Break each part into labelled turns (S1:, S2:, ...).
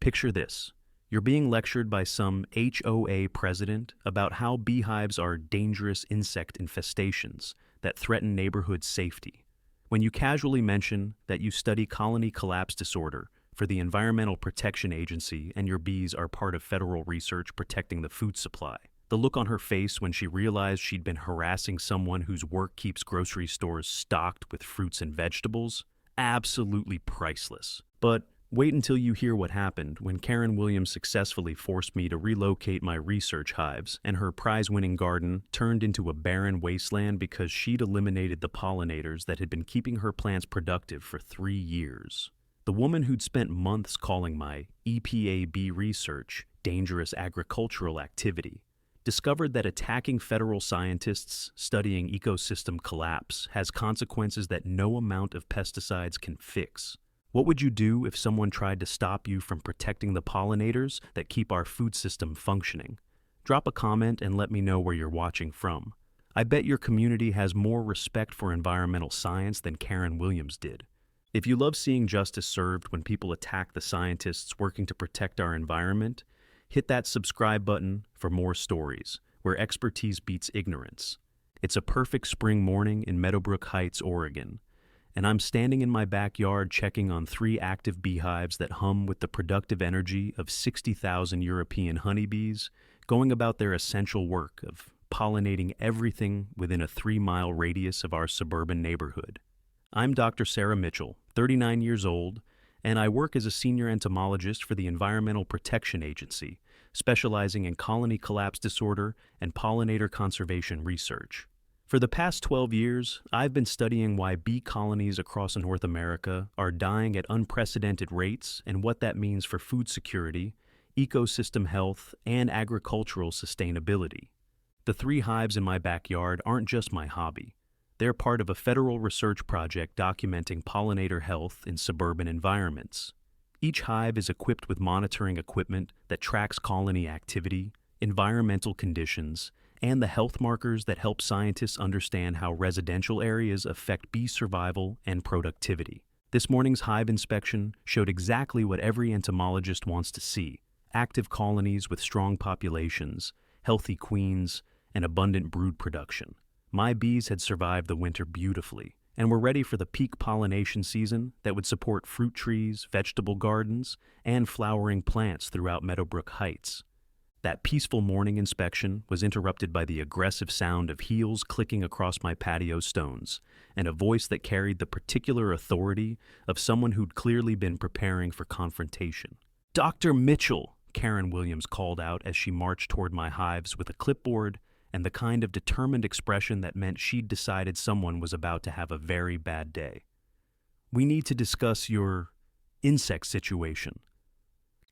S1: Picture this. You're being lectured by some HOA president about how beehives are dangerous insect infestations that threaten neighborhood safety. When you casually mention that you study colony collapse disorder for the Environmental Protection Agency and your bees are part of federal research protecting the food supply, the look on her face when she realized she'd been harassing someone whose work keeps grocery stores stocked with fruits and vegetables, absolutely priceless. But wait until you hear what happened when Karen Williams successfully forced me to relocate my research hives and her prize-winning garden turned into a barren wasteland because she'd eliminated the pollinators that had been keeping her plants productive for 3 years. The woman who'd spent months calling my EPA bee research dangerous agricultural activity discovered that attacking federal scientists studying ecosystem collapse has consequences that no amount of pesticides can fix. What would you do if someone tried to stop you from protecting the pollinators that keep our food system functioning? Drop a comment and let me know where you're watching from. I bet your community has more respect for environmental science than Karen Williams did. If you love seeing justice served when people attack the scientists working to protect our environment, hit that subscribe button for more stories where expertise beats ignorance. It's a perfect spring morning in Meadowbrook Heights, Oregon, and I'm standing in my backyard checking on 3 active beehives that hum with the productive energy of 60,000 European honeybees going about their essential work of pollinating everything within a 3-mile radius of our suburban neighborhood. I'm Dr. Sarah Mitchell, 39 years old, and I work as a senior entomologist for the Environmental Protection Agency, specializing in colony collapse disorder and pollinator conservation research. For the past 12 years, I've been studying why bee colonies across North America are dying at unprecedented rates and what that means for food security, ecosystem health, and agricultural sustainability. The 3 hives in my backyard aren't just my hobby. They're part of a federal research project documenting pollinator health in suburban environments. Each hive is equipped with monitoring equipment that tracks colony activity, environmental conditions, and the health markers that help scientists understand how residential areas affect bee survival and productivity. This morning's hive inspection showed exactly what every entomologist wants to see: active colonies with strong populations, healthy queens, and abundant brood production. My bees had survived the winter beautifully and were ready for the peak pollination season that would support fruit trees, vegetable gardens, and flowering plants throughout Meadowbrook Heights. That peaceful morning inspection was interrupted by the aggressive sound of heels clicking across my patio stones and a voice that carried the particular authority of someone who'd clearly been preparing for confrontation. "Dr. Mitchell," Karen Williams called out as she marched toward my hives with a clipboard and the kind of determined expression that meant she'd decided someone was about to have a very bad day. "We need to discuss your insect situation."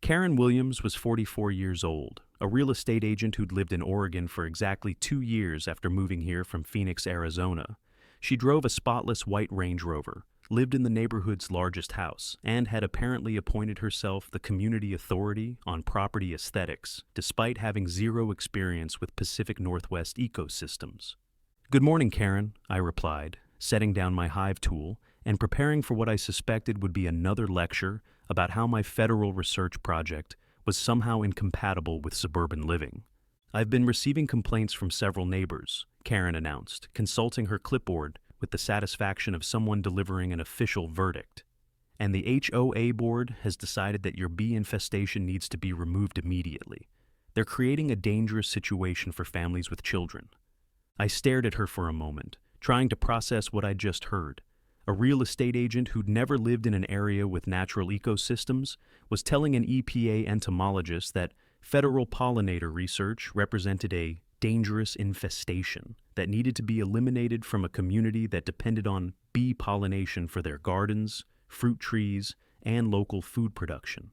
S1: Karen Williams was 44 years old, a real estate agent who'd lived in Oregon for exactly 2 years after moving here from Phoenix, Arizona. She drove a spotless white Range Rover, lived in the neighborhood's largest house, and had apparently appointed herself the community authority on property aesthetics, despite having zero experience with Pacific Northwest ecosystems. "Good morning, Karen," I replied, setting down my hive tool and preparing for what I suspected would be another lecture about how my federal research project was somehow incompatible with suburban living. "I've been receiving complaints from several neighbors," Karen announced, consulting her clipboard with the satisfaction of someone delivering an official verdict. "And the HOA board has decided that your bee infestation needs to be removed immediately. They're creating a dangerous situation for families with children." I stared at her for a moment, trying to process what I'd just heard. A real estate agent who'd never lived in an area with natural ecosystems was telling an EPA entomologist that federal pollinator research represented a dangerous infestation that needed to be eliminated from a community that depended on bee pollination for their gardens, fruit trees, and local food production.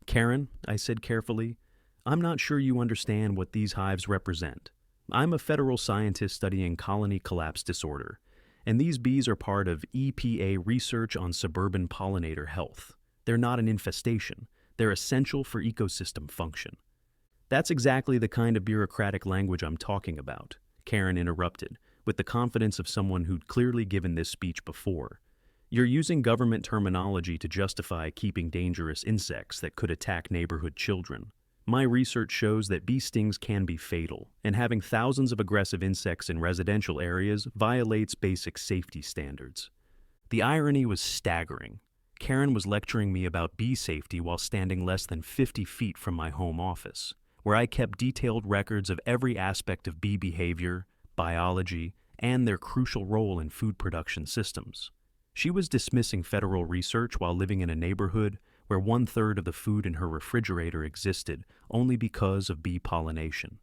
S1: "Karen," I said carefully, "I'm not sure you understand what these hives represent. I'm a federal scientist studying colony collapse disorder, and these bees are part of EPA research on suburban pollinator health. They're not an infestation. They're essential for ecosystem function." "That's exactly the kind of bureaucratic language I'm talking about," Karen interrupted, with the confidence of someone who'd clearly given this speech before. You're using government terminology to justify keeping dangerous insects that could attack neighborhood children. My research shows that bee stings can be fatal, and having thousands of aggressive insects in residential areas violates basic safety standards. The irony was staggering. Karen was lecturing me about bee safety while standing less than 50 feet from my home office, where I kept detailed records of every aspect of bee behavior, biology, and their crucial role in food production systems. She was dismissing federal research while living in a neighborhood where 1/3 of the food in her refrigerator existed only because of bee pollination.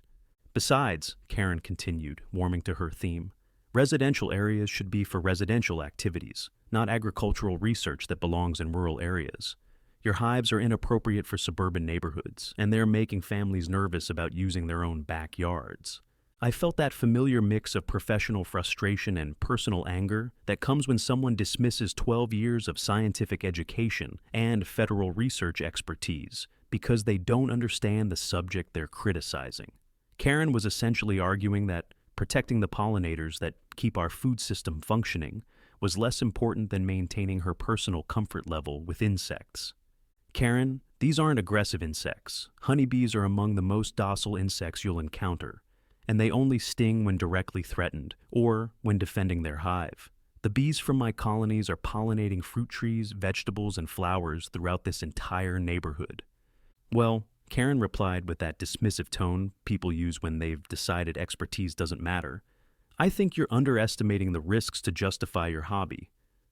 S1: Besides, Karen continued, warming to her theme, residential areas should be for residential activities, not agricultural research that belongs in rural areas. Your hives are inappropriate for suburban neighborhoods, and they're making families nervous about using their own backyards. I felt that familiar mix of professional frustration and personal anger that comes when someone dismisses 12 years of scientific education and federal research expertise because they don't understand the subject they're criticizing. Karen was essentially arguing that protecting the pollinators that keep our food system functioning was less important than maintaining her personal comfort level with insects. Karen, these aren't aggressive insects. Honeybees are among the most docile insects you'll encounter, and they only sting when directly threatened or when defending their hive. The bees from my colonies are pollinating fruit trees, vegetables, and flowers throughout this entire neighborhood. Well, Karen replied with that dismissive tone people use when they've decided expertise doesn't matter. I think you're underestimating the risks to justify your hobby.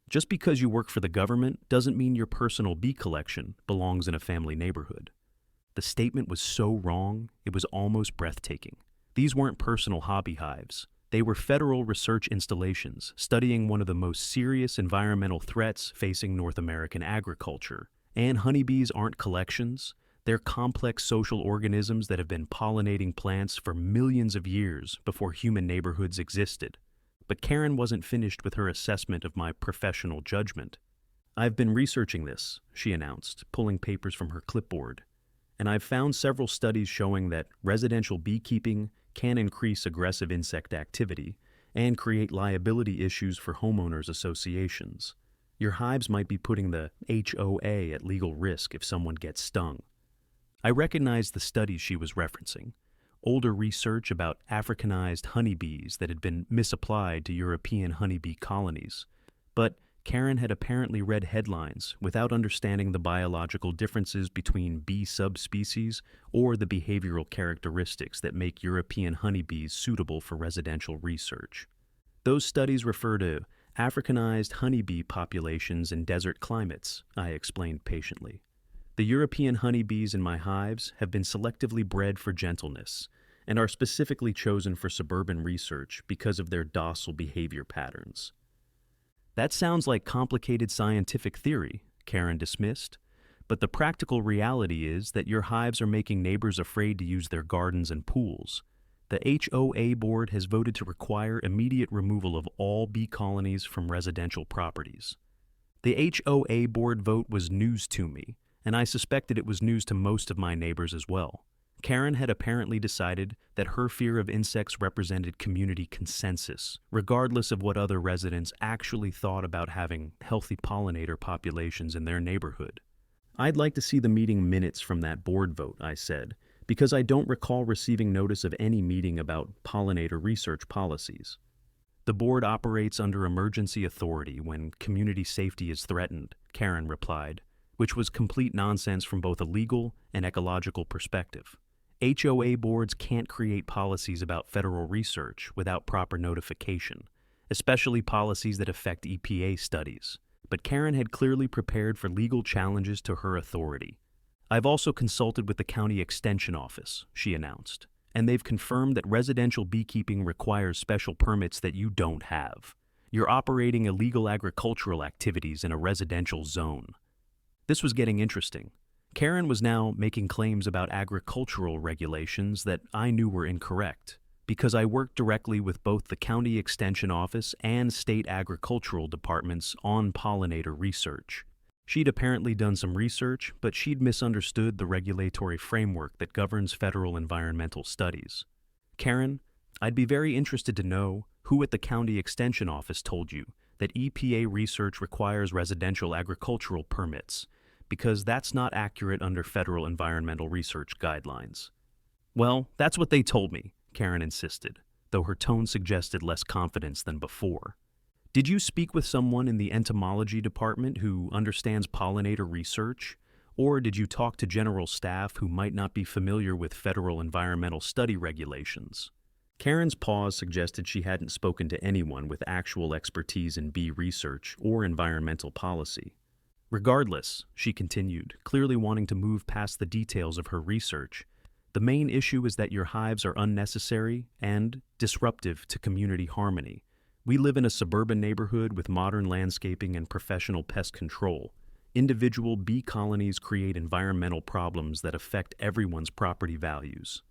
S1: Just because you work for the government doesn't mean your personal bee collection belongs in a family neighborhood. The statement was so wrong, it was almost breathtaking. These weren't personal hobby hives. They were federal research installations studying one of the most serious environmental threats facing North American agriculture. And honeybees aren't collections. They're complex social organisms that have been pollinating plants for millions of years before human neighborhoods existed. But Karen wasn't finished with her assessment of my professional judgment. I've been researching this, she announced, pulling papers from her clipboard. And I've found several studies showing that residential beekeeping can increase aggressive insect activity and create liability issues for homeowners associations. Your hives might be putting the HOA at legal risk if someone gets stung. I recognized the studies she was referencing, older research about Africanized honeybees that had been misapplied to European honeybee colonies. But Karen had apparently read headlines without understanding the biological differences between bee subspecies or the behavioral characteristics that make European honeybees suitable for residential research. Those studies refer to Africanized honeybee populations in desert climates, I explained patiently. The European honeybees in my hives have been selectively bred for gentleness and are specifically chosen for suburban research because of their docile behavior patterns. That sounds like complicated scientific theory, Karen dismissed, but the practical reality is that your hives are making neighbors afraid to use their gardens and pools. The HOA board has voted to require immediate removal of all bee colonies from residential properties. The HOA board vote was news to me, and I suspected it was news to most of my neighbors as well. Karen had apparently decided that her fear of insects represented community consensus, regardless of what other residents actually thought about having healthy pollinator populations in their neighborhood. I'd like to see the meeting minutes from that board vote, I said, because I don't recall receiving notice of any meeting about pollinator research policies. The board operates under emergency authority when community safety is threatened, Karen replied, which was complete nonsense from both a legal and ecological perspective. HOA boards can't create policies about federal research without proper notification, especially policies that affect EPA studies. But Karen had clearly prepared for legal challenges to her authority. I've also consulted with the county extension office, she announced, and they've confirmed that residential beekeeping requires special permits that you don't have. You're operating illegal agricultural activities in a residential zone. This was getting interesting. Karen was now making claims about agricultural regulations that I knew were incorrect, because I worked directly with both the county extension office and state agricultural departments on pollinator research. She'd apparently done some research, but she'd misunderstood the regulatory framework that governs federal environmental studies. Karen, I'd be very interested to know who at the county extension office told you that EPA research requires residential agricultural permits, because that's not accurate under federal environmental research guidelines. Well, that's what they told me, Karen insisted, though her tone suggested less confidence than before. Did you speak with someone in the entomology department who understands pollinator research? Or did you talk to general staff who might not be familiar with federal environmental study regulations? Karen's pause suggested she hadn't spoken to anyone with actual expertise in bee research or environmental policy. Regardless, she continued, clearly wanting to move past the details of her research, the main issue is that your hives are unnecessary and disruptive to community harmony. We live in a suburban neighborhood with modern landscaping and professional pest control. Individual bee colonies create environmental problems that affect everyone's property values.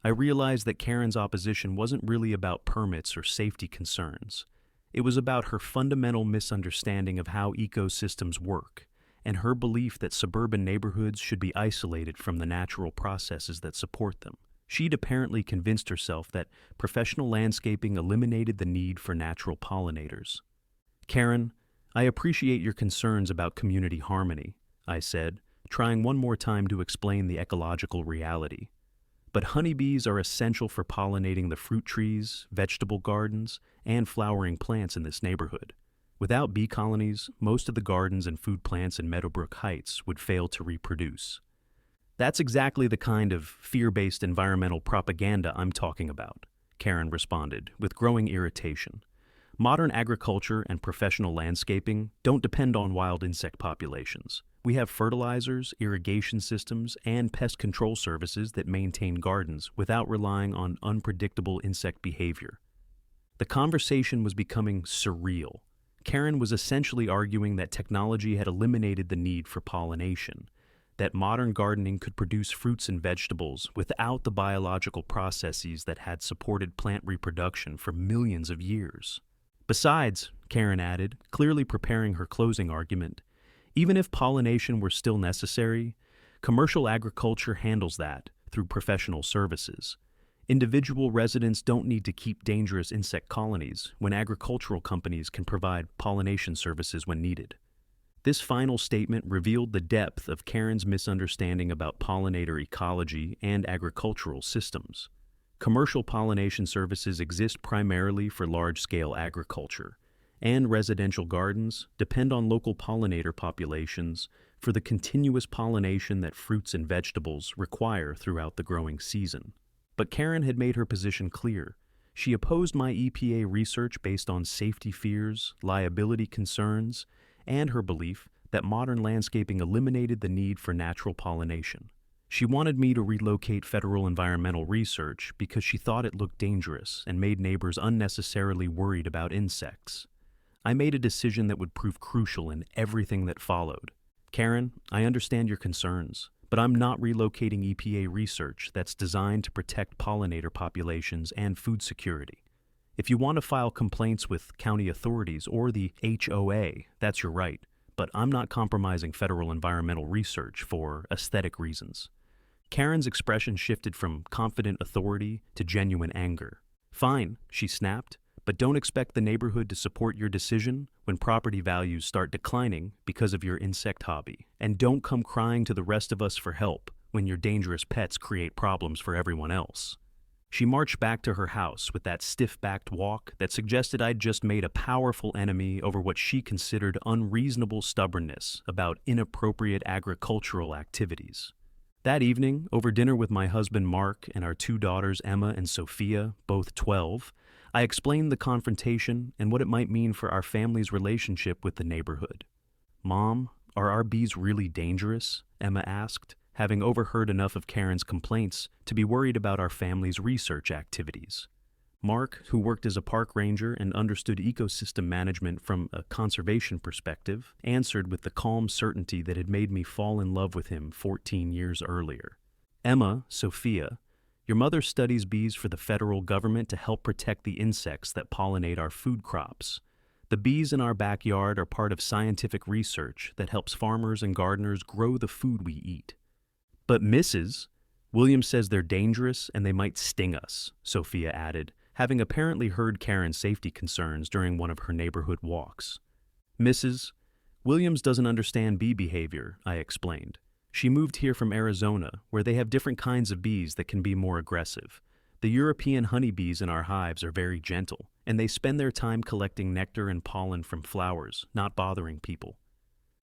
S1: I realized that Karen's opposition wasn't really about permits or safety concerns. It was about her fundamental misunderstanding of how ecosystems work, and her belief that suburban neighborhoods should be isolated from the natural processes that support them. She'd apparently convinced herself that professional landscaping eliminated the need for natural pollinators. Karen, I appreciate your concerns about community harmony, I said, trying one more time to explain the ecological reality. But honeybees are essential for pollinating the fruit trees, vegetable gardens, and flowering plants in this neighborhood. Without bee colonies, most of the gardens and food plants in Meadowbrook Heights would fail to reproduce. That's exactly the kind of fear-based environmental propaganda I'm talking about, Karen responded, with growing irritation. Modern agriculture and professional landscaping don't depend on wild insect populations. We have fertilizers, irrigation systems, and pest control services that maintain gardens without relying on unpredictable insect behavior. The conversation was becoming surreal. Karen was essentially arguing that technology had eliminated the need for pollination, that modern gardening could produce fruits and vegetables without the biological processes that had supported plant reproduction for millions of years. Besides, Karen added, clearly preparing her closing argument, even if pollination were still necessary, commercial agriculture handles that through professional services. Individual residents don't need to keep dangerous insect colonies when agricultural companies can provide pollination services when needed. This final statement revealed the depth of Karen's misunderstanding about pollinator ecology and agricultural systems. Commercial pollination services exist primarily for large-scale agriculture, and residential gardens depend on local pollinator populations for the continuous pollination that fruits and vegetables require throughout the growing season. But Karen had made her position clear. She opposed my EPA research based on safety fears, liability concerns, and her belief that modern landscaping eliminated the need for natural pollination. She wanted me to relocate federal environmental research because she thought it looked dangerous and made neighbors unnecessarily worried about insects. I made a decision that would prove crucial in everything that followed. Karen, I understand your concerns, but I'm not relocating EPA research that's designed to protect pollinator populations and food security. If you want to file complaints with county authorities or the HOA, that's your right, but I'm not compromising federal environmental research for aesthetic reasons. Karen's expression shifted from confident authority to genuine anger. Fine, she snapped, but don't expect the neighborhood to support your decision when property values start declining because of your insect hobby. And don't come crying to the rest of us for help when your dangerous pets create problems for everyone else. She marched back to her house with that stiff-backed walk that suggested I'd just made a powerful enemy over what she considered unreasonable stubbornness about inappropriate agricultural activities. That evening, over dinner with my husband Mark and our two daughters Emma and Sophia, both 12, I explained the confrontation and what it might mean for our family's relationship with the neighborhood. "Mom, are our bees really dangerous?" Emma asked, having overheard enough of Karen's complaints to be worried about our family's research activities. Mark, who worked as a park ranger and understood ecosystem management from a conservation perspective, answered with the calm certainty that had made me fall in love with him 14 years earlier. "Emma, Sophia, your mother studies bees for the federal government to help protect the insects that pollinate our food crops. The bees in our backyard are part of scientific research that helps farmers and gardeners grow the food we eat." "But Mrs. William says they're dangerous and they might sting us," Sophia added, having apparently heard Karen's safety concerns during one of her neighborhood walks. Mrs. Williams doesn't understand bee behavior, I explained. She moved here from Arizona, where they have different kinds of bees that can be more aggressive. The European honeybees in our hives are very gentle, and they spend their time collecting nectar and pollen from flowers, not bothering people.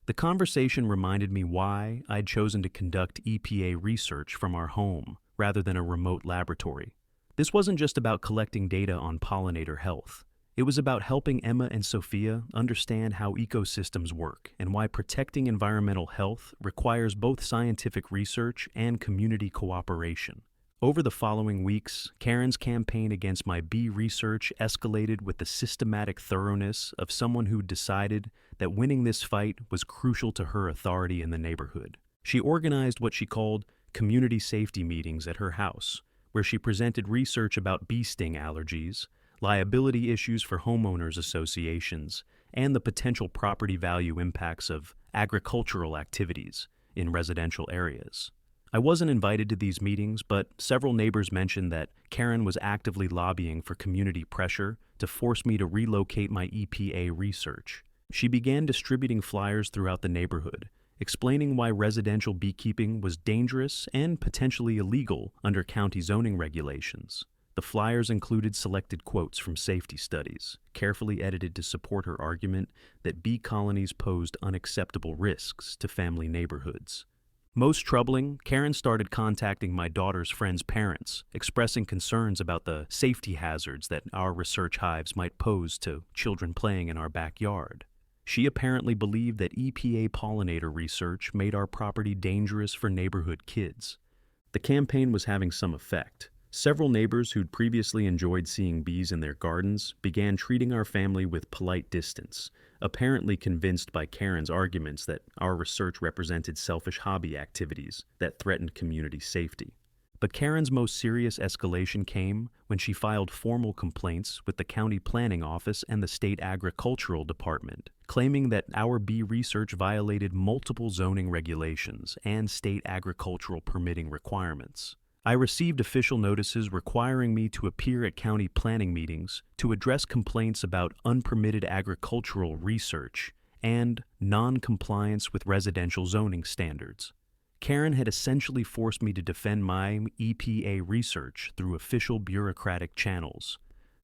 S1: The conversation reminded me why I'd chosen to conduct EPA research from our home rather than a remote laboratory. This wasn't just about collecting data on pollinator health. It was about helping Emma and Sophia understand how ecosystems work and why protecting environmental health requires both scientific research and community cooperation. Over the following weeks, Karen's campaign against my bee research escalated with the systematic thoroughness of someone who decided that winning this fight was crucial to her authority in the neighborhood. She organized what she called community safety meetings at her house, where she presented research about bee sting allergies, liability issues for homeowners associations, and the potential property value impacts of agricultural activities in residential areas. I wasn't invited to these meetings, but several neighbors mentioned that Karen was actively lobbying for community pressure to force me to relocate my EPA research. She began distributing flyers throughout the neighborhood, explaining why residential beekeeping was dangerous and potentially illegal under county zoning regulations. The flyers included selected quotes from safety studies, carefully edited to support her argument that bee colonies posed unacceptable risks to family neighborhoods. Most troubling, Karen started contacting my daughter's friends' parents, expressing concerns about the safety hazards that our research hives might pose to children playing in our backyard. She apparently believed that EPA pollinator research made our property dangerous for neighborhood kids. The campaign was having some effect. Several neighbors who'd previously enjoyed seeing bees in their gardens began treating our family with polite distance, apparently convinced by Karen's arguments that our research represented selfish hobby activities that threatened community safety. But Karen's most serious escalation came when she filed formal complaints with the county planning office and the state agricultural department, claiming that our bee research violated multiple zoning regulations and state agricultural permitting requirements. I received official notices requiring me to appear at county planning meetings to address complaints about unpermitted agricultural research and non-compliance with residential zoning standards. Karen had essentially forced me to defend my EPA research through official bureaucratic channels.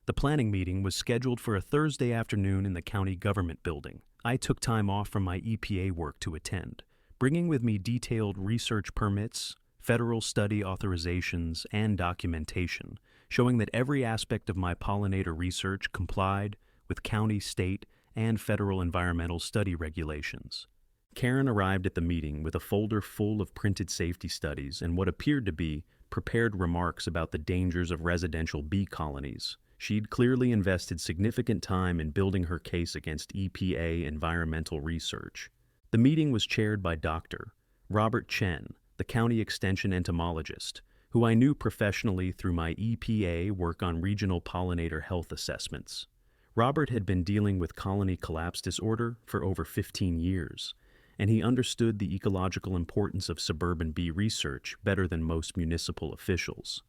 S1: The planning meeting was scheduled for a Thursday afternoon in the county government building. I took time off from my EPA work to attend, bringing with me detailed research permits, federal study authorizations, and documentation, showing that every aspect of my pollinator research complied with county, state, and federal environmental study regulations. Karen arrived at the meeting with a folder full of printed safety studies and what appeared to be prepared remarks about the dangers of residential bee colonies. She'd clearly invested significant time in building her case against EPA environmental research. The meeting was chaired by Dr. Robert Chen, the county extension entomologist, who I knew professionally through my EPA work on regional pollinator health assessments. Robert had been dealing with colony collapse disorder for over 15 years, and he understood the ecological importance of suburban bee research better than most municipal officials.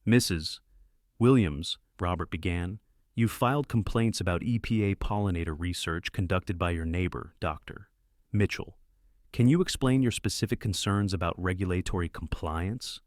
S1: Mrs. Williams, Robert began, you've filed complaints about EPA pollinator research conducted by your neighbor, Dr. Mitchell. Can you explain your specific concerns about regulatory compliance?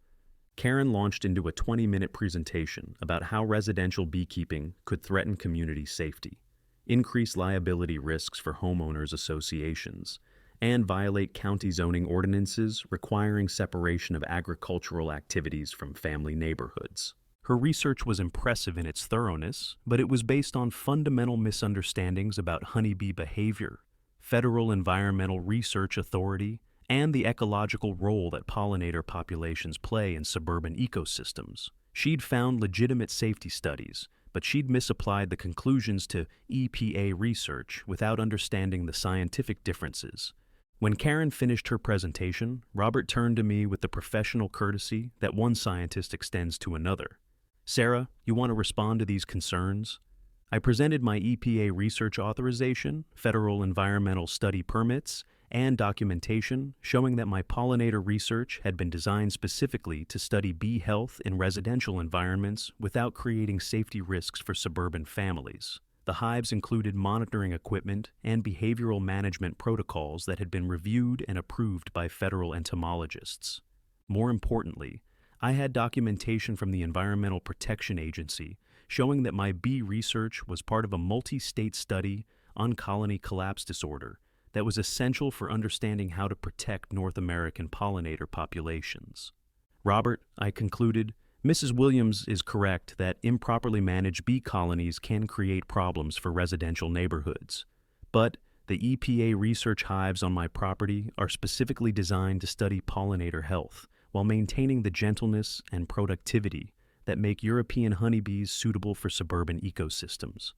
S1: Karen launched into a 20-minute presentation about how residential beekeeping could threaten community safety, increase liability risks for homeowners associations, and violate county zoning ordinances requiring separation of agricultural activities from family neighborhoods. Her research was impressive in its thoroughness, but it was based on fundamental misunderstandings about honeybee behavior, Federal Environmental Research Authority, and the ecological role that pollinator populations play in suburban ecosystems. She'd found legitimate safety studies, but she'd misapplied the conclusions to EPA research without understanding the scientific differences. When Karen finished her presentation, Robert turned to me with the professional courtesy that one scientist extends to another. Sarah, you want to respond to these concerns? I presented my EPA research authorization, federal environmental study permits, and documentation showing that my pollinator research had been designed specifically to study bee health in residential environments without creating safety risks for suburban families. The hives included monitoring equipment and behavioral management protocols that had been reviewed and approved by federal entomologists. More importantly, I had documentation from the Environmental Protection Agency showing that my bee research was part of a multi-state study on colony collapse disorder that was essential for understanding how to protect North American pollinator populations. Robert, I concluded, Mrs. Williams is correct that improperly managed bee colonies can create problems for residential neighborhoods. But the EPA research hives on my property are specifically designed to study pollinator health while maintaining the gentleness and productivity that make European honeybees suitable for suburban ecosystems.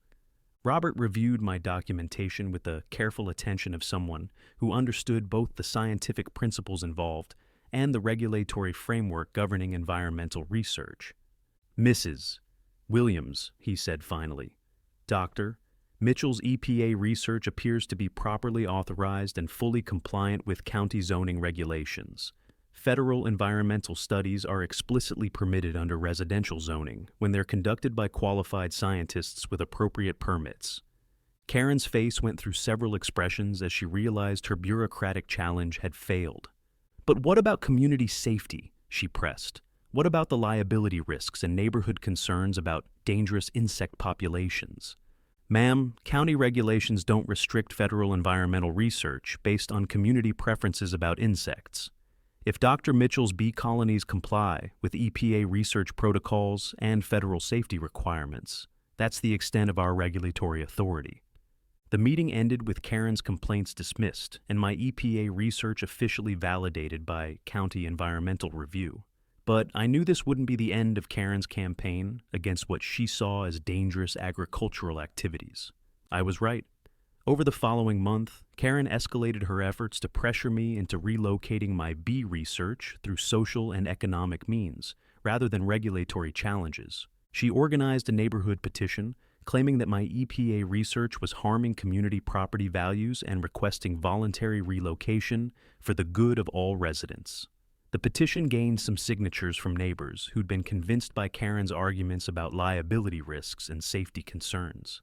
S1: Robert reviewed my documentation with the careful attention of someone who understood both the scientific principles involved and the regulatory framework governing environmental research. Mrs. Williams, he said finally, Doctor, Mitchell's EPA research appears to be properly authorized and fully compliant with county zoning regulations. Federal environmental studies are explicitly permitted under residential zoning when they're conducted by qualified scientists with appropriate permits. Karen's face went through several expressions as she realized her bureaucratic challenge had failed. But what about community safety? She pressed. What about the liability risks and neighborhood concerns about dangerous insect populations? Ma'am, county regulations don't restrict federal environmental research based on community preferences about insects. If Dr. Mitchell's bee colonies comply with EPA research protocols and federal safety requirements, that's the extent of our regulatory authority. The meeting ended with Karen's complaints dismissed and my EPA research officially validated by County Environmental Review. But I knew this wouldn't be the end of Karen's campaign against what she saw as dangerous agricultural activities. I was right. Over the following month, Karen escalated her efforts to pressure me into relocating my bee research through social and economic means, rather than regulatory challenges. She organized a neighborhood petition claiming that my EPA research was harming community property values and requesting voluntary relocation for the good of all residents. The petition gained some signatures from neighbors who'd been convinced by Karen's arguments about liability risks and safety concerns.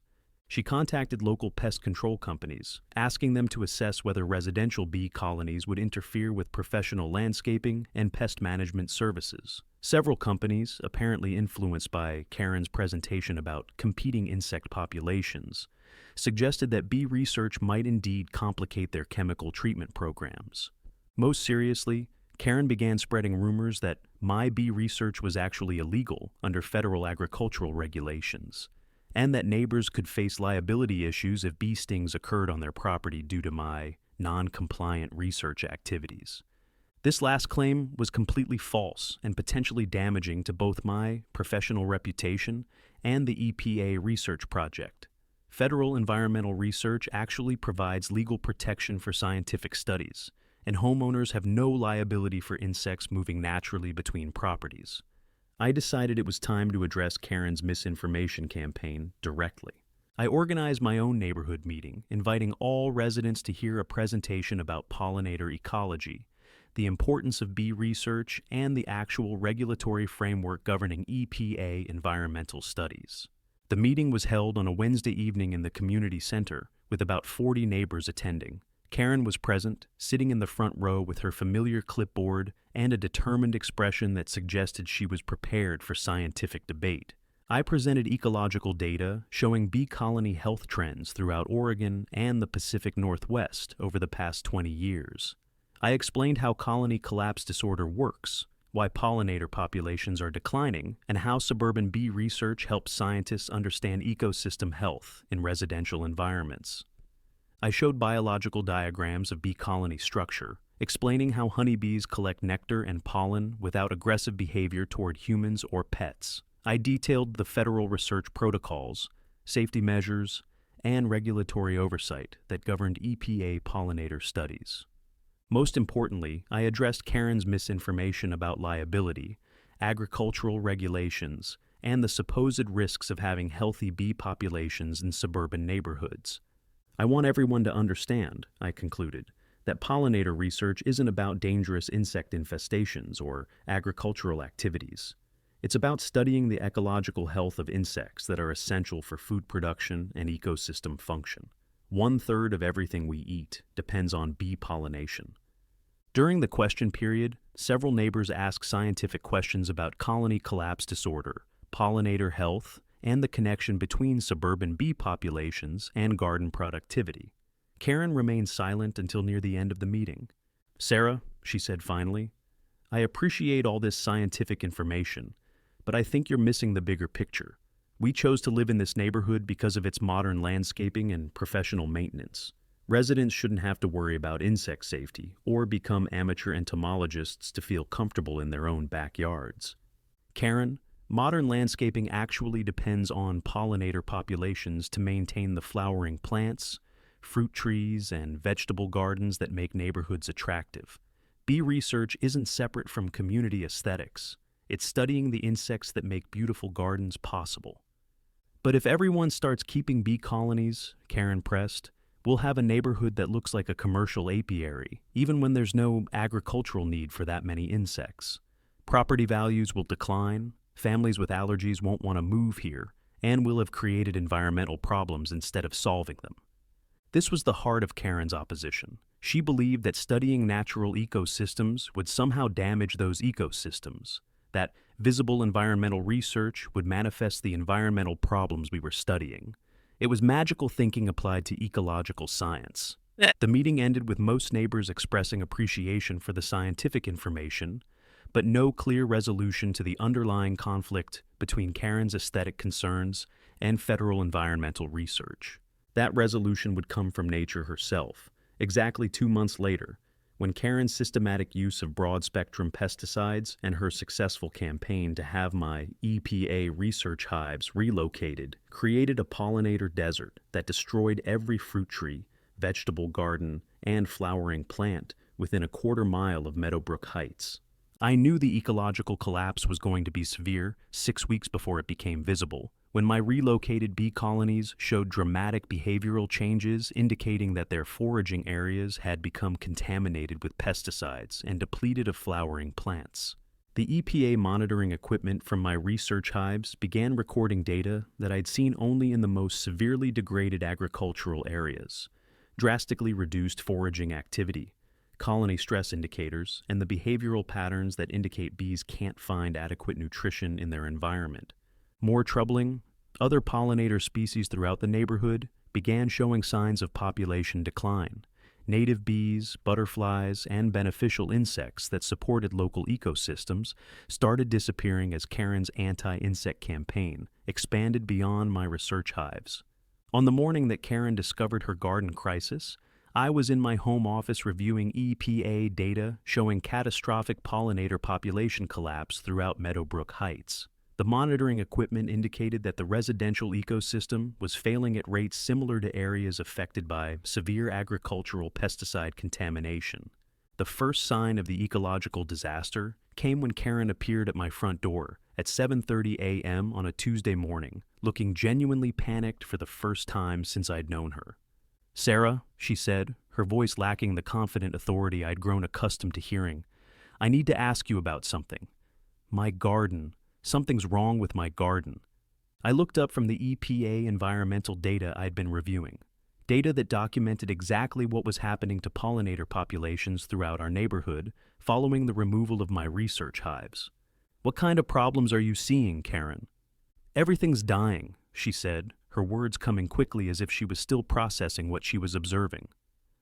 S1: She contacted local pest control companies, asking them to assess whether residential bee colonies would interfere with professional landscaping and pest management services. Several companies, apparently influenced by Karen's presentation about competing insect populations, suggested that bee research might indeed complicate their chemical treatment programs. Most seriously, Karen began spreading rumors that my bee research was actually illegal under federal agricultural regulations, and that neighbors could face liability issues if bee stings occurred on their property due to my non-compliant research activities. This last claim was completely false and potentially damaging to both my professional reputation and the EPA research project. Federal environmental research actually provides legal protection for scientific studies, and homeowners have no liability for insects moving naturally between properties. I decided it was time to address Karen's misinformation campaign directly. I organized my own neighborhood meeting, inviting all residents to hear a presentation about pollinator ecology, the importance of bee research, and the actual regulatory framework governing EPA environmental studies. The meeting was held on a Wednesday evening in the community center, with about 40 neighbors attending. Karen was present, sitting in the front row with her familiar clipboard and a determined expression that suggested she was prepared for scientific debate. I presented ecological data showing bee colony health trends throughout Oregon and the Pacific Northwest over the past 20 years. I explained how colony collapse disorder works, why pollinator populations are declining, and how suburban bee research helps scientists understand ecosystem health in residential environments. I showed biological diagrams of bee colony structure, explaining how honeybees collect nectar and pollen without aggressive behavior toward humans or pets. I detailed the federal research protocols, safety measures, and regulatory oversight that governed EPA pollinator studies. Most importantly, I addressed Karen's misinformation about liability, agricultural regulations, and the supposed risks of having healthy bee populations in suburban neighborhoods. I want everyone to understand, I concluded, that pollinator research isn't about dangerous insect infestations or agricultural activities. It's about studying the ecological health of insects that are essential for food production and ecosystem function. 1/3 of everything we eat depends on bee pollination. During the question period, several neighbors asked scientific questions about colony collapse disorder, pollinator health, and the connection between suburban bee populations and garden productivity. Karen remained silent until near the end of the meeting. "Sarah," she said finally, "I appreciate all this scientific information, but I think you're missing the bigger picture. We chose to live in this neighborhood because of its modern landscaping and professional maintenance. Residents shouldn't have to worry about insect safety or become amateur entomologists to feel comfortable in their own backyards. Karen, modern landscaping actually depends on pollinator populations to maintain the flowering plants, fruit trees, and vegetable gardens that make neighborhoods attractive. Bee research isn't separate from community aesthetics. It's studying the insects that make beautiful gardens possible." "But if everyone starts keeping bee colonies," Karen pressed, "we'll have a neighborhood that looks like a commercial apiary, even when there's no agricultural need for that many insects. Property values will decline, families with allergies won't want to move here, and we'll have created environmental problems instead of solving them." This was the heart of Karen's opposition. She believed that studying natural ecosystems would somehow damage those ecosystems, that visible environmental research would manifest the environmental problems we were studying. It was magical thinking applied to ecological science. The meeting ended with most neighbors expressing appreciation for the scientific information, but no clear resolution to the underlying conflict between Karen's aesthetic concerns and federal environmental research. That resolution would come from nature herself, exactly 2 months later, when Karen's systematic use of broad-spectrum pesticides and her successful campaign to have my EPA research hives relocated created a pollinator desert that destroyed every fruit tree, vegetable garden, and flowering plant within a 1/4 mile of Meadowbrook Heights. I knew the ecological collapse was going to be severe 6 weeks before it became visible, when my relocated bee colonies showed dramatic behavioral changes indicating that their foraging areas had become contaminated with pesticides and depleted of flowering plants. The EPA monitoring equipment from my research hives began recording data that I'd seen only in the most severely degraded agricultural areas: drastically reduced foraging activity, colony stress indicators, and the behavioral patterns that indicate bees can't find adequate nutrition in their environment. More troubling, other pollinator species throughout the neighborhood began showing signs of population decline. Native bees, butterflies, and beneficial insects that supported local ecosystems started disappearing as Karen's anti-insect campaign expanded beyond my research hives. On the morning that Karen discovered her garden crisis, I was in my home office reviewing EPA data showing catastrophic pollinator population collapse throughout Meadowbrook Heights. The monitoring equipment indicated that the residential ecosystem was failing at rates similar to areas affected by severe agricultural pesticide contamination. The first sign of the ecological disaster came when Karen appeared at my front door at 7:30 a.m. on a Tuesday morning, looking genuinely panicked for the first time since I'd known her. "Sarah," she said, her voice lacking the confident authority I'd grown accustomed to hearing, "I need to ask you about something. My garden. Something's wrong with my garden." I looked up from the EPA environmental data I'd been reviewing, data that documented exactly what was happening to pollinator populations throughout our neighborhood following the removal of my research hives. "What kind of problems are you seeing, Karen?" "Everything's dying," she said, her words coming quickly as if she was still processing what she was observing.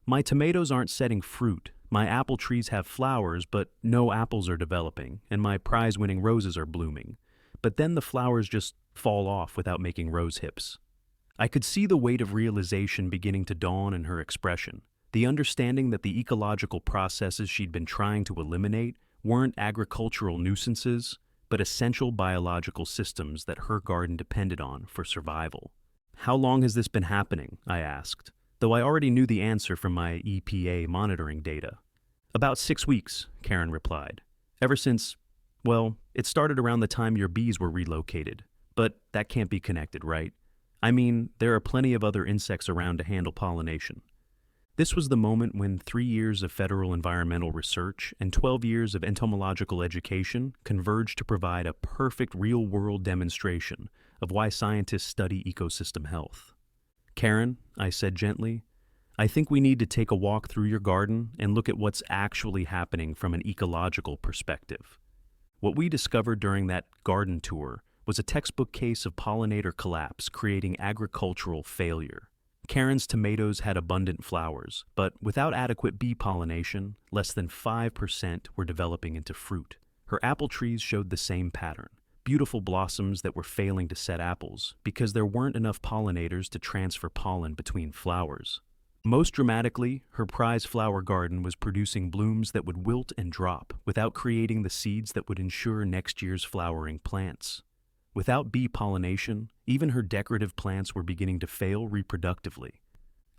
S1: "My tomatoes aren't setting fruit, my apple trees have flowers, but no apples are developing, and my prize-winning roses are blooming. But then the flowers just fall off without making rose hips." I could see the weight of realization beginning to dawn in her expression, the understanding that the ecological processes she'd been trying to eliminate weren't agricultural nuisances, but essential biological systems that her garden depended on for survival. "How long has this been happening?" I asked, though I already knew the answer from my EPA monitoring data. "About 6 weeks," Karen replied. "Ever since, well, it started around the time your bees were relocated, but that can't be connected, right? I mean, there are plenty of other insects around to handle pollination." This was the moment when 3 years of federal environmental research and 12 years of entomological education converged to provide a perfect real-world demonstration of why scientists study ecosystem health. "Karen," I said gently, "I think we need to take a walk through your garden and look at what's actually happening from an ecological perspective." What we discovered during that garden tour was a textbook case of pollinator collapse creating agricultural failure. Karen's tomatoes had abundant flowers, but without adequate bee pollination, less than 5% were developing into fruit. Her apple trees showed the same pattern, beautiful blossoms that were failing to set apples because there weren't enough pollinators to transfer pollen between flowers. Most dramatically, her prize flower garden was producing blooms that would wilt and drop without creating the seeds that would ensure next year's flowering plants. Without bee pollination, even her decorative plants were beginning to fail reproductively.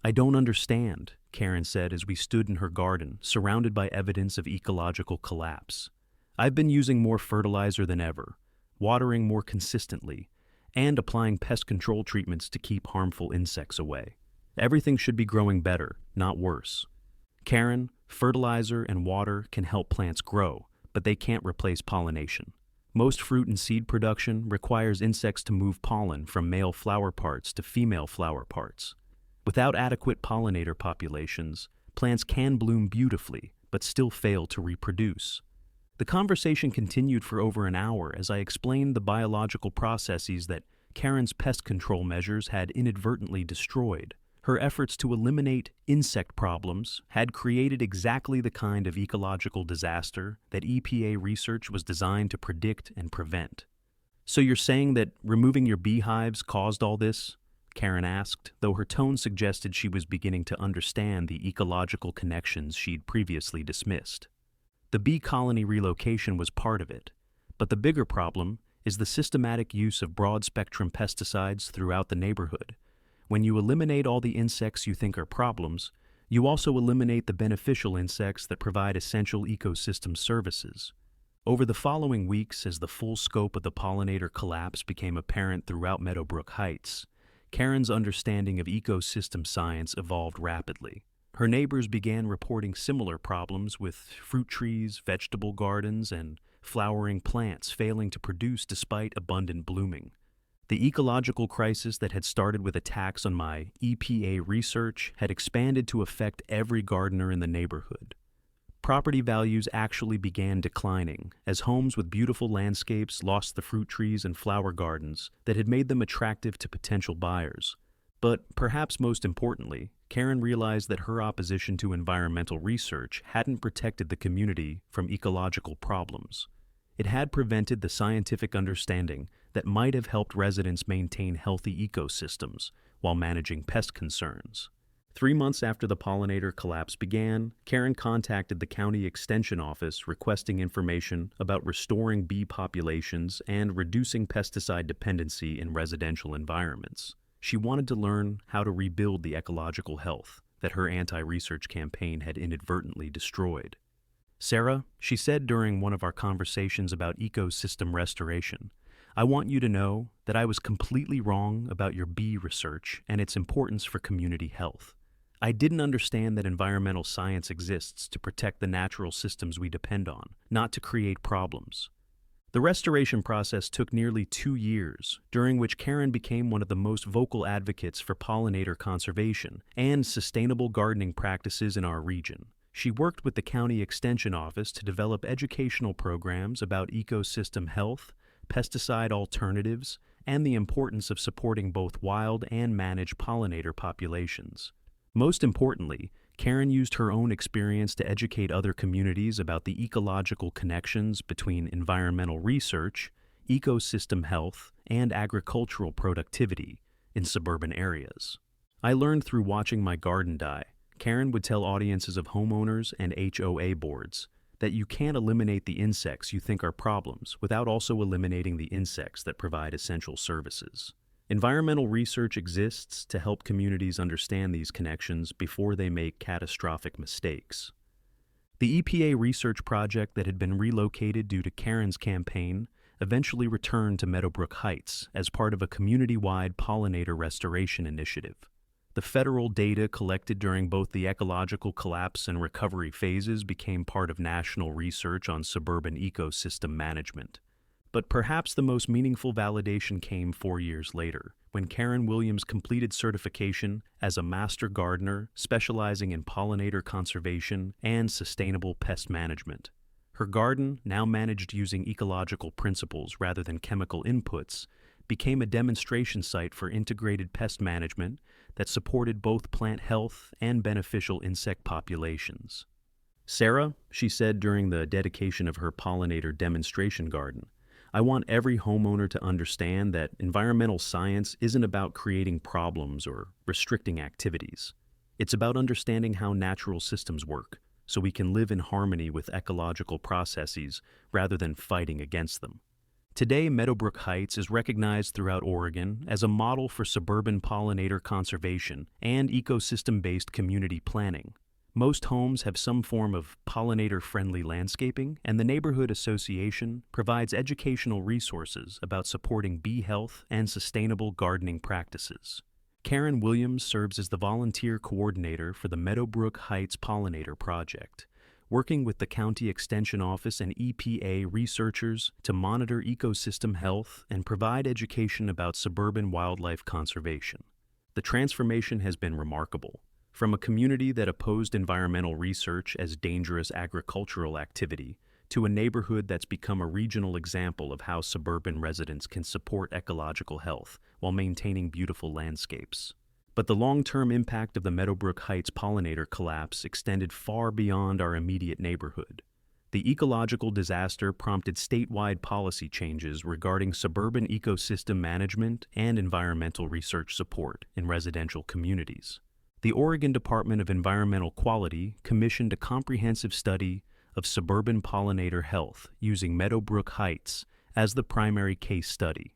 S1: "I don't understand," Karen said as we stood in her garden, surrounded by evidence of ecological collapse. "I've been using more fertilizer than ever, watering more consistently, and applying pest control treatments to keep harmful insects away. Everything should be growing better, not worse." "Karen, fertilizer and water can help plants grow, but they can't replace pollination. Most fruit and seed production requires insects to move pollen from male flower parts to female flower parts. Without adequate pollinator populations, plants can bloom beautifully, but still fail to reproduce." The conversation continued for over an hour as I explained the biological processes that Karen's pest control measures had inadvertently destroyed. Her efforts to eliminate insect problems had created exactly the kind of ecological disaster that EPA research was designed to predict and prevent. "So you're saying that removing your beehives caused all this?" Karen asked, though her tone suggested she was beginning to understand the ecological connections she'd previously dismissed. "The bee colony relocation was part of it, but the bigger problem is the systematic use of broad-spectrum pesticides throughout the neighborhood. When you eliminate all the insects you think are problems, you also eliminate the beneficial insects that provide essential ecosystem services." Over the following weeks, as the full scope of the pollinator collapse became apparent throughout Meadowbrook Heights, Karen's understanding of ecosystem science evolved rapidly. Her neighbors began reporting similar problems with fruit trees, vegetable gardens, and flowering plants failing to produce despite abundant blooming. The ecological crisis that had started with attacks on my EPA research had expanded to affect every gardener in the neighborhood. Property values actually began declining as homes with beautiful landscapes lost the fruit trees and flower gardens that had made them attractive to potential buyers. But perhaps most importantly, Karen realized that her opposition to environmental research hadn't protected the community from ecological problems. It had prevented the scientific understanding that might have helped residents maintain healthy ecosystems while managing pest concerns. 3 months after the pollinator collapse began, Karen contacted the county extension office requesting information about restoring bee populations and reducing pesticide dependency in residential environments. She wanted to learn how to rebuild the ecological health that her anti-research campaign had inadvertently destroyed. "Sarah," she said during one of our conversations about ecosystem restoration, "I want you to know that I was completely wrong about your bee research and its importance for community health. I didn't understand that environmental science exists to protect the natural systems we depend on, not to create problems." The restoration process took nearly 2 years, during which Karen became one of the most vocal advocates for pollinator conservation and sustainable gardening practices in our region. She worked with the county extension office to develop educational programs about ecosystem health, pesticide alternatives, and the importance of supporting both wild and managed pollinator populations. Most importantly, Karen used her own experience to educate other communities about the ecological connections between environmental research, ecosystem health, and agricultural productivity in suburban areas. I learned through watching my garden die. Karen would tell audiences of homeowners and HOA boards that you can't eliminate the insects you think are problems without also eliminating the insects that provide essential services. Environmental research exists to help communities understand these connections before they make catastrophic mistakes. The EPA research project that had been relocated due to Karen's campaign eventually returned to Meadowbrook Heights as part of a community-wide pollinator restoration initiative. The federal data collected during both the ecological collapse and recovery phases became part of national research on suburban ecosystem management. But perhaps the most meaningful validation came 4 years later, when Karen Williams completed certification as a master gardener specializing in pollinator conservation and sustainable pest management. Her garden, now managed using ecological principles rather than chemical inputs, became a demonstration site for integrated pest management that supported both plant health and beneficial insect populations. "Sarah," she said during the dedication of her pollinator demonstration garden, "I want every homeowner to understand that environmental science isn't about creating problems or restricting activities. It's about understanding how natural systems work, so we can live in harmony with ecological processes rather than fighting against them." Today, Meadowbrook Heights is recognized throughout Oregon as a model for suburban pollinator conservation and ecosystem-based community planning. Most homes have some form of pollinator-friendly landscaping, and the Neighborhood Association provides educational resources about supporting bee health and sustainable gardening practices. Karen Williams serves as the volunteer coordinator for the Meadowbrook Heights Pollinator Project, working with the County Extension Office and EPA researchers to monitor ecosystem health and provide education about suburban wildlife conservation. The transformation has been remarkable. From a community that opposed environmental research as dangerous agricultural activity, to a neighborhood that's become a regional example of how suburban residents can support ecological health while maintaining beautiful landscapes. But the long-term impact of the Meadowbrook Heights pollinator collapse extended far beyond our immediate neighborhood. The ecological disaster prompted statewide policy changes regarding suburban ecosystem management and environmental research support in residential communities. The Oregon Department of Environmental Quality commissioned a comprehensive study of suburban pollinator health using Meadowbrook Heights as the primary case study.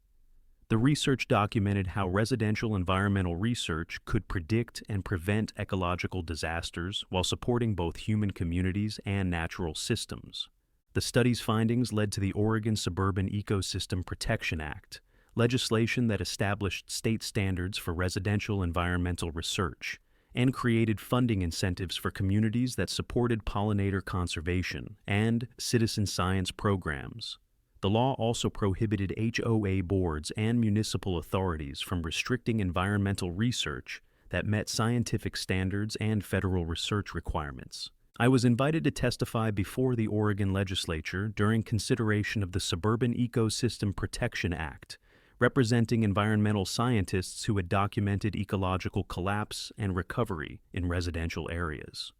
S1: The research documented how residential environmental research could predict and prevent ecological disasters while supporting both human communities and natural systems. The study's findings led to the Oregon Suburban Ecosystem Protection Act, legislation that established state standards for residential environmental research and created funding incentives for communities that supported pollinator conservation and citizen science programs. The law also prohibited HOA boards and municipal authorities from restricting environmental research that met scientific standards and federal research requirements. I was invited to testify before the Oregon legislature during consideration of the Suburban Ecosystem Protection Act, representing environmental scientists who had documented ecological collapse and recovery in residential areas.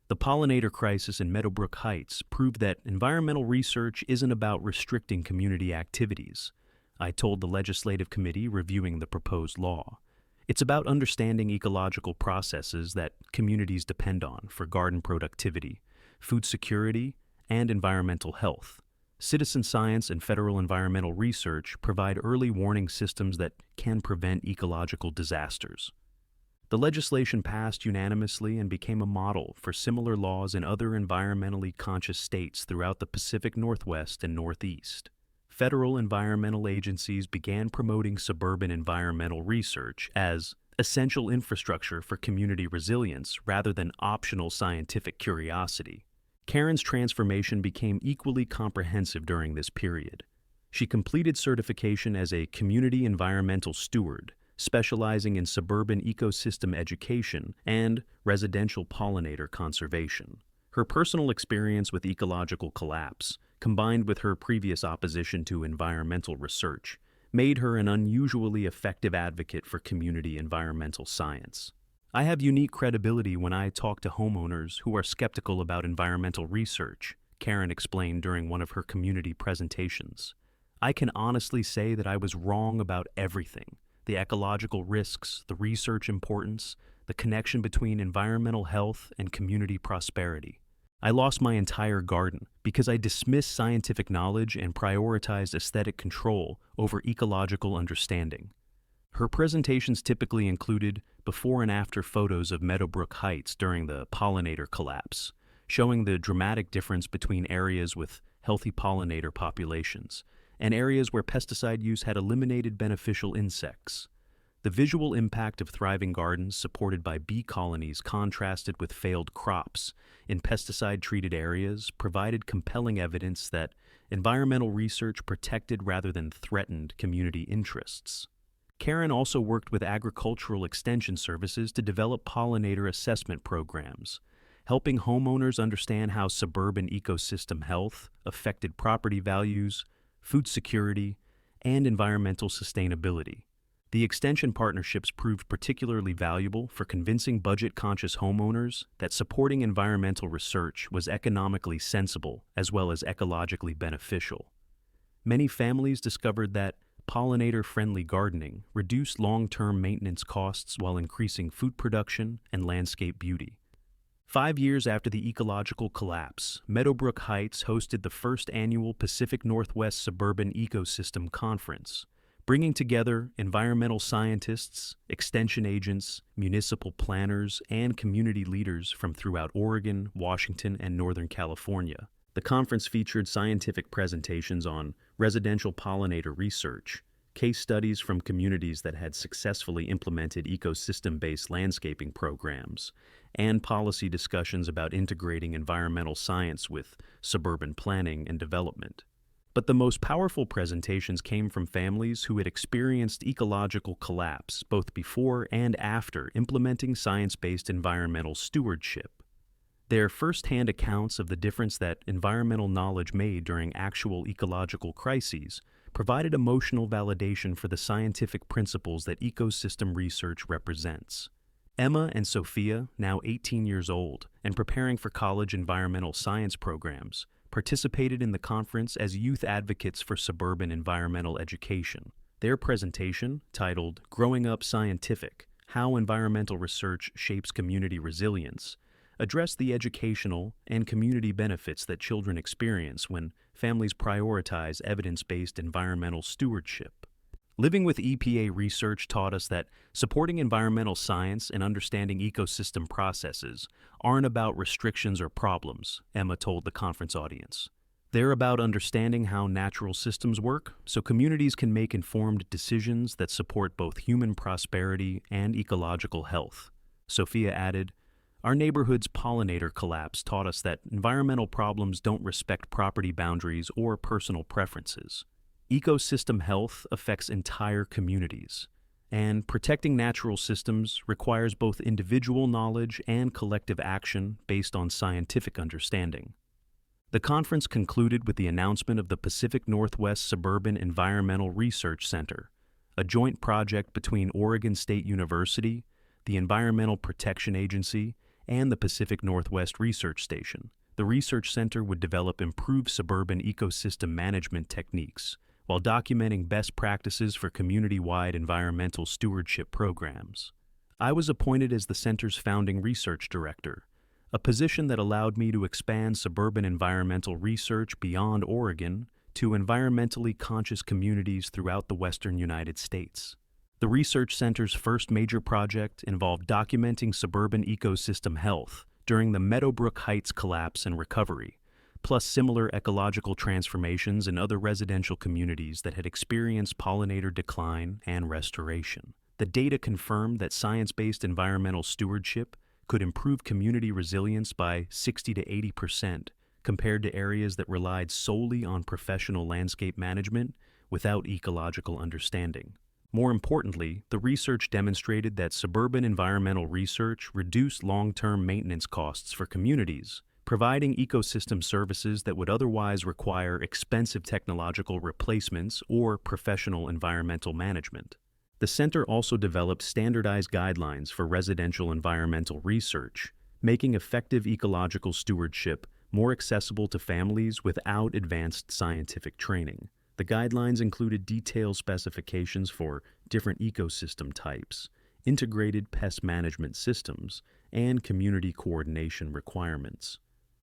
S1: The pollinator crisis in Meadowbrook Heights proved that environmental research isn't about restricting community activities, I told the legislative committee reviewing the proposed law. It's about understanding ecological processes that communities depend on for garden productivity, food security, and environmental health. Citizen science and federal environmental research provide early warning systems that can prevent ecological disasters. The legislation passed unanimously and became a model for similar laws in other environmentally conscious states throughout the Pacific Northwest and Northeast. Federal environmental agencies began promoting suburban environmental research as essential infrastructure for community resilience rather than optional scientific curiosity. Karen's transformation became equally comprehensive during this period. She completed certification as a community environmental steward, specializing in suburban ecosystem education and residential pollinator conservation. Her personal experience with ecological collapse, combined with her previous opposition to environmental research, made her an unusually effective advocate for community environmental science. I have unique credibility when I talk to homeowners who are skeptical about environmental research, Karen explained during one of her community presentations. I can honestly say that I was wrong about everything. The ecological risks, the research importance, the connection between environmental health and community prosperity. I lost my entire garden because I dismissed scientific knowledge and prioritized aesthetic control over ecological understanding. Her presentations typically included before and after photos of Meadowbrook Heights during the pollinator collapse, showing the dramatic difference between areas with healthy pollinator populations and areas where pesticide use had eliminated beneficial insects. The visual impact of thriving gardens supported by bee colonies contrasted with failed crops in pesticide-treated areas provided compelling evidence that environmental research protected rather than threatened community interests. Karen also worked with agricultural extension services to develop pollinator assessment programs, helping homeowners understand how suburban ecosystem health affected property values, food security, and environmental sustainability. The extension partnerships proved particularly valuable for convincing budget-conscious homeowners that supporting environmental research was economically sensible as well as ecologically beneficial. Many families discovered that pollinator-friendly gardening reduced long-term maintenance costs while increasing food production and landscape beauty. 5 years after the ecological collapse, Meadowbrook Heights hosted the first annual Pacific Northwest Suburban Ecosystem Conference, bringing together environmental scientists, extension agents, municipal planners, and community leaders from throughout Oregon, Washington, and Northern California. The conference featured scientific presentations on residential pollinator research, case studies from communities that had successfully implemented ecosystem-based landscaping programs, and policy discussions about integrating environmental science with suburban planning and development. But the most powerful presentations came from families who had experienced ecological collapse both before and after implementing science-based environmental stewardship. Their first-hand accounts of the difference that environmental knowledge made during actual ecological crises provided emotional validation for the scientific principles that ecosystem research represents. Emma and Sophia, now 18 years old and preparing for college environmental science programs, participated in the conference as youth advocates for suburban environmental education. Their presentation, titled Growing Up Scientific: How Environmental Research Shapes Community Resilience, addressed the educational and community benefits that children experience when families prioritize evidence-based environmental stewardship. Living with EPA research taught us that supporting environmental science and understanding ecosystem processes aren't about restrictions or problems, Emma told the conference audience. They're about understanding how natural systems work so communities can make informed decisions that support both human prosperity and ecological health. Sophia added, "Our neighborhood's pollinator collapse taught us that environmental problems don't respect property boundaries or personal preferences. Ecosystem health affects entire communities, and protecting natural systems requires both individual knowledge and collective action based on scientific understanding." The conference concluded with the announcement of the Pacific Northwest Suburban Environmental Research Center, a joint project between Oregon State University, the Environmental Protection Agency, and the Pacific Northwest Research Station. The research center would develop improved suburban ecosystem management techniques while documenting best practices for community-wide environmental stewardship programs. I was appointed as the center's founding research director, a position that allowed me to expand suburban environmental research beyond Oregon to environmentally conscious communities throughout the western United States. The research center's first major project involved documenting suburban ecosystem health during the Meadowbrook Heights collapse and recovery, plus similar ecological transformations in other residential communities that had experienced pollinator decline and restoration. The data confirmed that science-based environmental stewardship could improve community resilience by 60 to 80% compared to areas that relied solely on professional landscape management without ecological understanding. More importantly, the research demonstrated that suburban environmental research reduced long-term maintenance costs for communities, providing ecosystem services that would otherwise require expensive technological replacements or professional environmental management. The center also developed standardized guidelines for residential environmental research, making effective ecological stewardship more accessible to families without advanced scientific training. The guidelines included detailed specifications for different ecosystem types, integrated pest management systems, and community coordination requirements.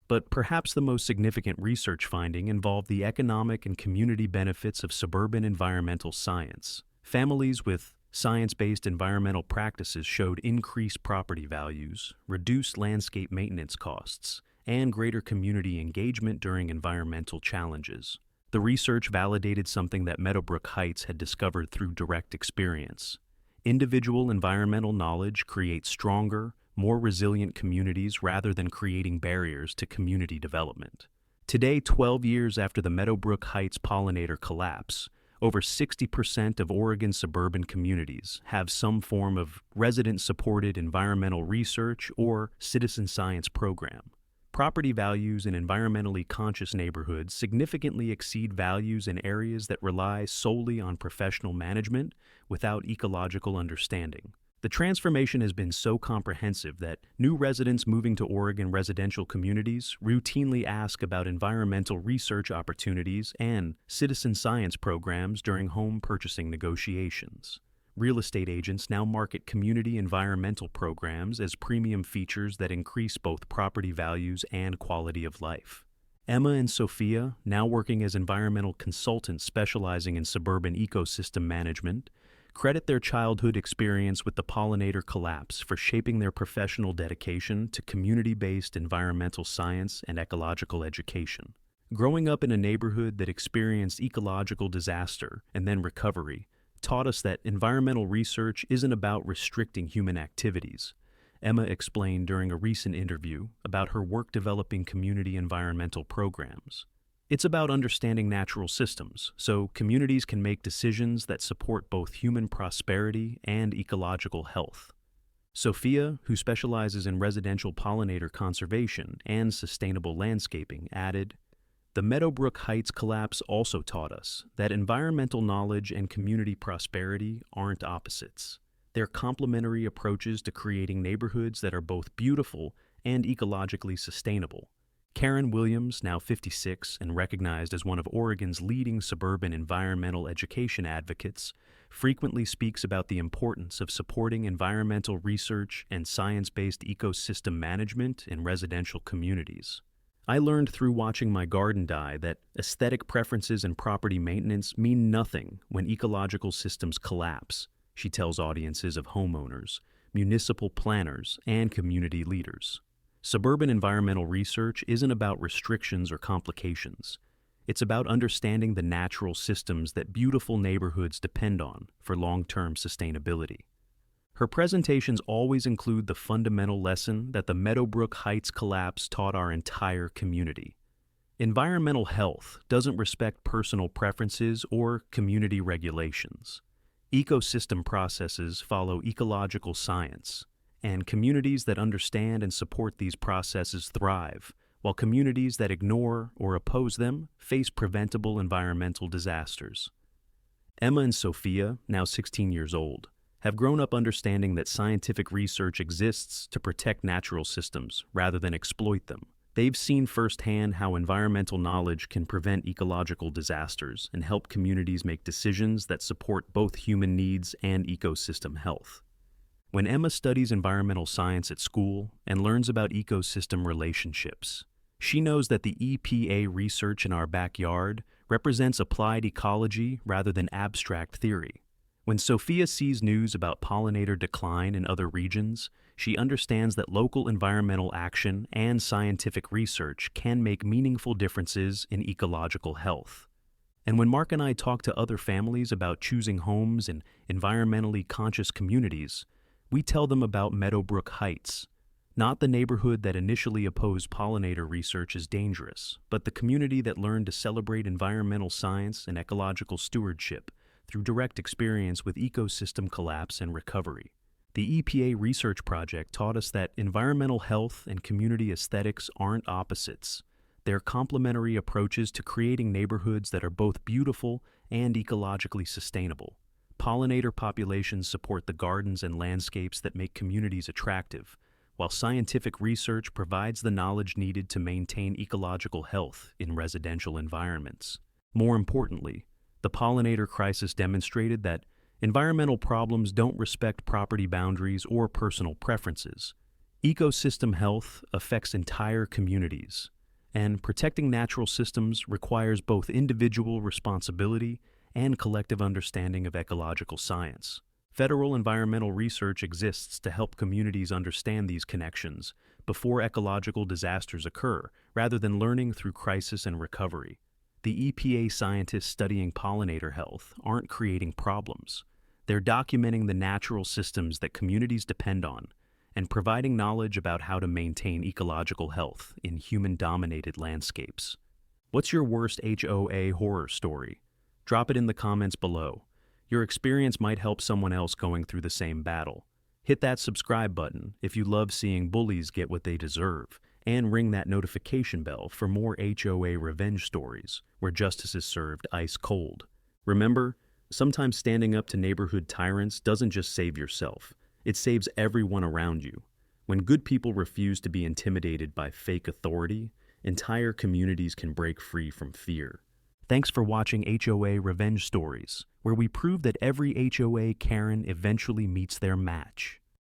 S1: But perhaps the most significant research finding involved the economic and community benefits of suburban environmental science. Families with science-based environmental practices showed increased property values, reduced landscape maintenance costs, and greater community engagement during environmental challenges. The research validated something that Meadowbrook Heights had discovered through direct experience. individual environmental knowledge creates stronger, more resilient communities rather than creating barriers to community development. Today, 12 years after the Meadowbrook Heights pollinator collapse, over 60% of Oregon's suburban communities have some form of resident-supported environmental research or citizen science program. Property values in environmentally conscious neighborhoods significantly exceed values in areas that rely solely on professional management without ecological understanding. The transformation has been so comprehensive that new residents moving to Oregon residential communities routinely ask about environmental research opportunities and citizen science programs during home purchasing negotiations. Real estate agents now market community environmental programs as premium features that increase both property values and quality of life. Emma and Sophia, now working as environmental consultants specializing in suburban ecosystem management, credit their childhood experience with the pollinator collapse for shaping their professional dedication to community-based environmental science and ecological education. Growing up in a neighborhood that experienced ecological disaster and then recovery taught us that environmental research isn't about restricting human activities. Emma explained during a recent interview about her work developing community environmental programs. It's about understanding natural systems, so communities can make decisions that support both human prosperity and ecological health. Sophia, who specializes in residential pollinator conservation and sustainable landscaping, added, "The Meadowbrook Heights collapse also taught us that environmental knowledge and community prosperity aren't opposites. They're complementary approaches to creating neighborhoods that are both beautiful and ecologically sustainable." Karen Williams, now 56 and recognized as one of Oregon's leading suburban environmental education advocates, frequently speaks about the importance of supporting environmental research and science-based ecosystem management in residential communities. "I learned through watching my garden die that aesthetic preferences and property maintenance mean nothing when ecological systems collapse," she tells audiences of homeowners, municipal planners, and community leaders. Suburban environmental research isn't about restrictions or complications. It's about understanding the natural systems that beautiful neighborhoods depend on for long-term sustainability. Her presentations always include the fundamental lesson that the Meadowbrook Heights collapse taught our entire community. Environmental health doesn't respect personal preferences or community regulations. Ecosystem processes follow ecological science, and communities that understand and support these processes thrive, while communities that ignore or oppose them face preventable environmental disasters. Emma and Sophia, now 16 years old, have grown up understanding that scientific research exists to protect natural systems rather than exploit them. They've seen firsthand how environmental knowledge can prevent ecological disasters and help communities make decisions that support both human needs and ecosystem health. When Emma studies environmental science at school and learns about ecosystem relationships, she knows that the EPA research in our backyard represents applied ecology rather than abstract theory. When Sophia sees news about pollinator decline in other regions, she understands that local environmental action and scientific research can make meaningful differences in ecological health. And when Mark and I talk to other families about choosing homes in environmentally conscious communities, we tell them about Meadowbrook Heights, not the neighborhood that initially opposed pollinator research as dangerous, but the community that learned to celebrate environmental science and ecological stewardship through direct experience with ecosystem collapse and recovery. The EPA research project taught us that environmental health and community aesthetics aren't opposites. They're complementary approaches to creating neighborhoods that are both beautiful and ecologically sustainable. Pollinator populations support the gardens and landscapes that make communities attractive, while scientific research provides the knowledge needed to maintain ecological health in residential environments. More importantly, the pollinator crisis demonstrated that environmental problems don't respect property boundaries or personal preferences. Ecosystem health affects entire communities, and protecting natural systems requires both individual responsibility and collective understanding of ecological science. Federal environmental research exists to help communities understand these connections before ecological disasters occur, rather than learning through crisis and recovery. The EPA scientists studying pollinator health aren't creating problems. They're documenting the natural systems that communities depend on and providing knowledge about how to maintain ecological health in human-dominated landscapes. What's your worst HOA horror story? Drop it in the comments below. Your experience might help someone else going through the same battle. Hit that subscribe button if you love seeing bullies get what they deserve, and ring that notification bell for more HOA revenge stories where justice is served ice cold. Remember, sometimes standing up to neighborhood tyrants doesn't just save yourself, it saves everyone around you. When good people refuse to be intimidated by fake authority, entire communities can break free from fear. Thanks for watching HOA Revenge Stories, where we prove that every HOA Karen eventually meets their match.